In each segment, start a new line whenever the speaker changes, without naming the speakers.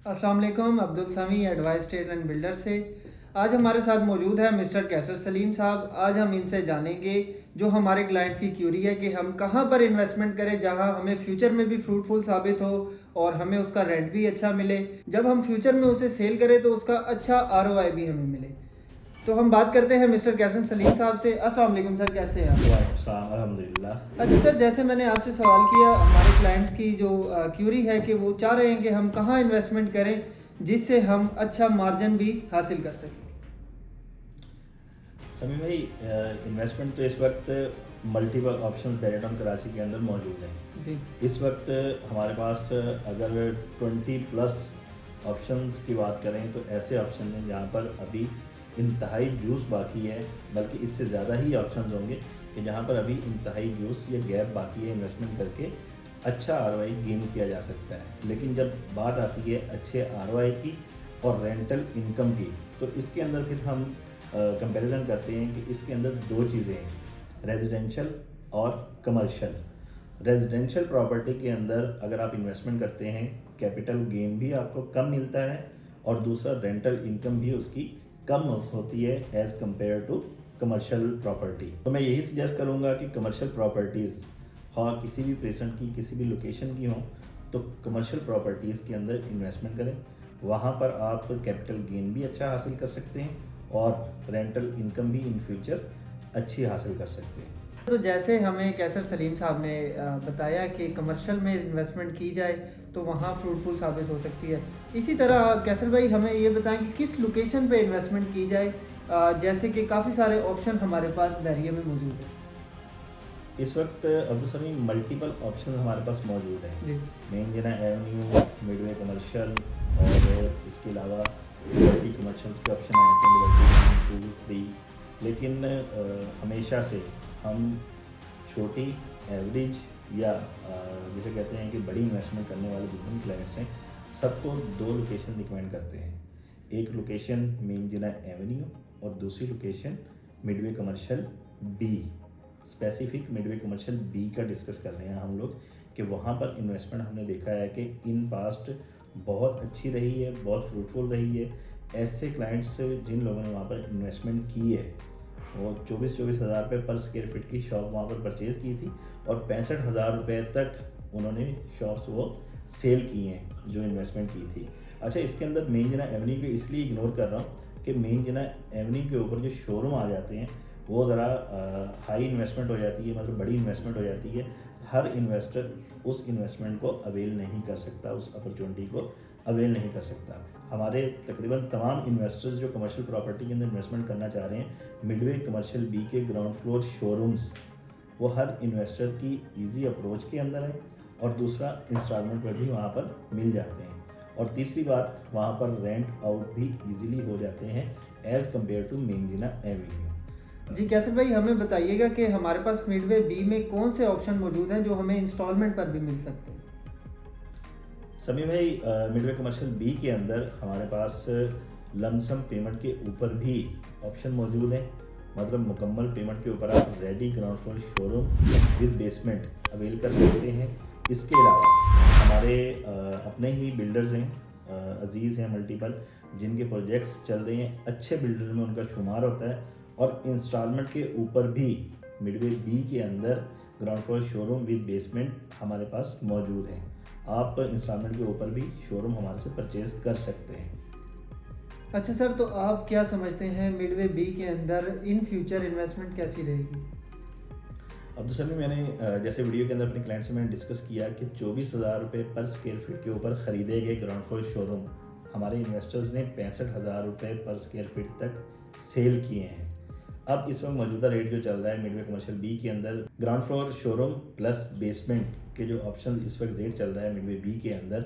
अस्सलाम वालेकुम। अब्दुल समी एडवाइस ट्रेड एंड बिल्डर से आज हमारे साथ मौजूद है मिस्टर कैसर सलीम साहब। आज हम इनसे जानेंगे जो हमारे क्लाइंट्स की क्यूरी है कि हम कहां पर इन्वेस्टमेंट करें जहां हमें फ्यूचर में भी फ्रूटफुल साबित हो और हमें उसका रेंट भी अच्छा मिले। जब हम फ्यूचर में उसे सेल करें तो उसका अच्छा आरओआई भी हमें मिले। तो हम बात करते हैं मिस्टर कैसर सलीम साहब से। अस्सलाम वालेकुम सर, कैसे हैं आप?
वालेकुम अल्हम्दुलिल्लाह।
अच्छा सर, जैसे मैंने आपसे सवाल किया, हमारे क्लाइंट्स की जो क्यूरी है कि वो चाह रहे हैं कि हम कहाँ इन्वेस्टमेंट करें जिससे हम अच्छा मार्जिन भी हासिल कर सकें।
समी भाई, इन्वेस्टमेंट तो इस वक्त मल्टीपल ऑप्शन पेरेटॉन कराची के अंदर मौजूद हैं।
जी
इस वक्त हमारे पास अगर 20 प्लस ऑप्शंस की बात करें तो ऐसे ऑप्शन हैं जहाँ पर अभी इंतहाई जूस बाकी है, बल्कि इससे ज़्यादा ही ऑप्शंस होंगे कि जहाँ पर अभी इंतहाई जूस या गैप बाकी है इन्वेस्टमेंट करके अच्छा आरओआई गेन किया जा सकता है। लेकिन जब बात आती है अच्छे आरओआई की और रेंटल इनकम की, तो इसके अंदर फिर हम कंपैरिजन करते हैं कि इसके अंदर दो चीज़ें हैं, रेजिडेंशियल और कमर्शियल। रेजिडेंशियल प्रॉपर्टी के अंदर अगर आप इन्वेस्टमेंट करते हैं, कैपिटल गेन भी आपको कम मिलता है और दूसरा रेंटल इनकम भी उसकी कम होती है as compare to commercial property. तो मैं यही सजेस्ट करूँगा कि कमर्शियल प्रॉपर्टीज़ हाँ किसी भी प्रेजेंट की किसी भी लोकेशन की हों, तो कमर्शियल प्रॉपर्टीज़ के अंदर इन्वेस्टमेंट करें। वहाँ पर आप कैपिटल गेन भी अच्छा हासिल कर सकते हैं और रेंटल इनकम भी इन फ्यूचर अच्छी हासिल कर सकते हैं।
तो जैसे हमें कैसर सलीम साहब ने बताया कि कमर्शियल में इन्वेस्टमेंट की जाए तो वहाँ फ्रूटफुल साबित हो सकती है। इसी तरह कैसर भाई हमें ये बताएं कि किस लोकेशन पे इन्वेस्टमेंट की जाए, जैसे कि काफ़ी सारे ऑप्शन हमारे पास बहरिया में मौजूद है।
इस वक्त अब्दुल समी मल्टीपल ऑप्शन हमारे पास मौजूद हैं।
जी
मेन जना एवेन्यू, मिडवे कमर्शियल और इसके अलावा लिबर्टी कमर्शियल्स के ऑप्शन आए थे, लिबर्टी 1, 2, 3। लेकिन हमेशा से हम छोटी एवरेज या जिसे कहते हैं कि बड़ी इन्वेस्टमेंट करने वाले जितने क्लाइंट्स हैं सबको दो लोकेशन रिकमेंड करते हैं। एक लोकेशन मेन जिना एवेन्यू और दूसरी location Midway Commercial B. Specific Midway Commercial B का डिस्कस कर रहे हैं हम लोग कि वहाँ पर इन्वेस्टमेंट हमने देखा है कि इन पास्ट बहुत अच्छी रही है, बहुत फ्रूटफुल रही है। ऐसे क्लाइंट्स जिन लोगों ने वहाँ पर इन्वेस्टमेंट की है वो 24-24 हज़ार रुपये पर स्क्वायर फीट की शॉप वहाँ पर परचेज़ की थी और 65,000 रुपये तक उन्होंने शॉप्स वो सेल की हैं जो इन्वेस्टमेंट की थी। अच्छा, इसके अंदर मेन जना एवेन्यू को इसलिए इग्नोर कर रहा हूँ कि मेन जना एवेन्यू के ऊपर जो शोरूम आ जाते हैं वो ज़रा हाई इन्वेस्टमेंट हो जाती है, मतलब बड़ी इन्वेस्टमेंट हो जाती है। हर इन्वेस्टर उस इन्वेस्टमेंट को अवेल नहीं कर सकता, उस अपॉर्चुनिटी को अवेल नहीं कर सकता। हमारे तकरीबन तमाम इन्वेस्टर्स जो कमर्शियल प्रॉपर्टी के अंदर इन्वेस्टमेंट करना चाह रहे हैं, मिडवे कमर्शियल बी के ग्राउंड फ्लोर शोरूम्स वो हर इन्वेस्टर की इजी अप्रोच के अंदर है और दूसरा इंस्टॉलमेंट पर भी वहाँ पर मिल जाते हैं और तीसरी बात वहाँ पर रेंट आउट भी इजीली हो जाते हैं as compare to main Jinnah avenue.
जी कैसर भाई हमें बताइएगा कि हमारे पास मिडवे बी में कौन से ऑप्शन मौजूद हैं जो हमें इंस्टॉलमेंट पर भी मिल सकते हैं।
समी भाई, मिडवे कमर्शियल बी के अंदर हमारे पास लमसम पेमेंट के ऊपर भी ऑप्शन मौजूद हैं, मतलब मुकम्मल पेमेंट के ऊपर आप ready ground floor showroom with basement avail कर सकते हैं। इसके अलावा हमारे अपने ही बिल्डर्स हैं, अजीज़ हैं मल्टीपल, जिनके प्रोजेक्ट्स चल रहे हैं, अच्छे बिल्डर में उनका शुमार होता है और इंस्टॉलमेंट के ऊपर भी मिडवे बी के अंदर ground floor showroom with basement हमारे पास मौजूद हैं। आप इंस्टॉलमेंट के ऊपर भी शोरूम हमारे से परचेज़ कर सकते हैं।
अच्छा सर, तो आप क्या समझते हैं मिडवे बी के अंदर इन फ्यूचर इन्वेस्टमेंट कैसी रहेगी?
अब दूसरा भी मैंने जैसे वीडियो के अंदर अपने क्लाइंट से मैंने डिस्कस किया कि 24,000 रुपये पर स्क्वायर फीट के ऊपर ख़रीदे गए ग्राउंड फ्लोर शोरूम हमारे इन्वेस्टर्स ने 65,000 रुपये पर स्क्वायर फीट तक सेल किए हैं। अब इस वक्त मौजूदा रेट जो चल रहा है मिडवे कमर्शियल बी के अंदर ground floor showroom plus basement के जो ऑप्शन इस वक्त रेट चल रहा है मिडवे बी के अंदर,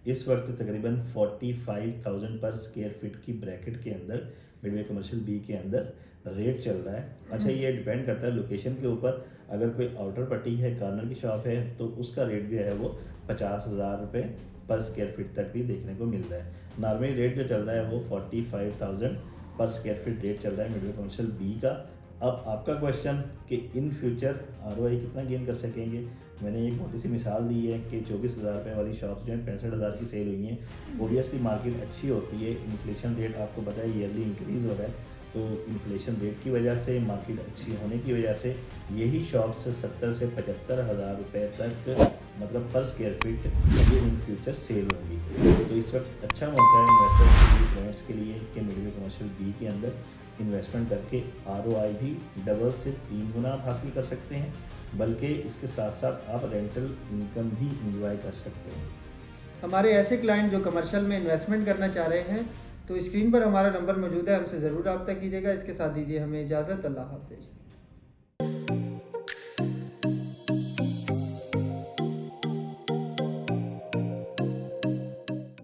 इस वक्त तकरीबन 45,000 पर स्क्वायर फीट की ब्रैकेट के अंदर मिडवे कमर्शियल बी के अंदर रेट चल रहा है। अच्छा, ये डिपेंड करता है लोकेशन के ऊपर। अगर कोई आउटर पट्टी है, कॉर्नर की शॉप है, तो उसका रेट जो है वो 50,000 रुपये पर स्क्वायर फीट तक भी देखने को मिल रहा है। नॉर्मली रेट जो चल रहा है वो 45,000 पर स्क्वायर फीट रेट चल रहा है मिडवे कमर्शियल बी का। अब आपका क्वेश्चन कि इन फ्यूचर आरओआई कितना गेन कर सकेंगे, मैंने एक मोटी सी मिसाल दी है कि 24,000 रुपये वाली शॉप्स जो हैं 65,000 की सेल हुई हैं। ओबियसली मार्केट अच्छी होती है, इन्फ्लेशन रेट आपको पता है ईयरली इंक्रीज़ हो रहा है, तो इन्फ्लेशन रेट की वजह से, मार्केट अच्छी होने की वजह से यही शॉप्स 70 से 75,000 रुपये तक मतलब पर स्क्वायर फीट ये इन फ्यूचर सेल होगी। तो इस वक्त अच्छा मौका है इन्वेस्टर्स के लिए, क्लाइंट्स के लिए कि मिडवे कमर्शियल बी के अंदर इन्वेस्टमेंट करके ROI भी डबल से 3 गुना आप हासिल कर सकते हैं, बल्कि इसके साथ साथ आप रेंटल इनकम भी इंजॉय कर सकते हैं।
हमारे ऐसे क्लाइंट जो कमर्शियल में इन्वेस्टमेंट करना चाह रहे हैं तो स्क्रीन पर हमारा नंबर मौजूद है, हमसे ज़रूर रब्ता कीजिएगा। इसके साथ दीजिए हमें इजाज़त। अल्लाह हाफिज़।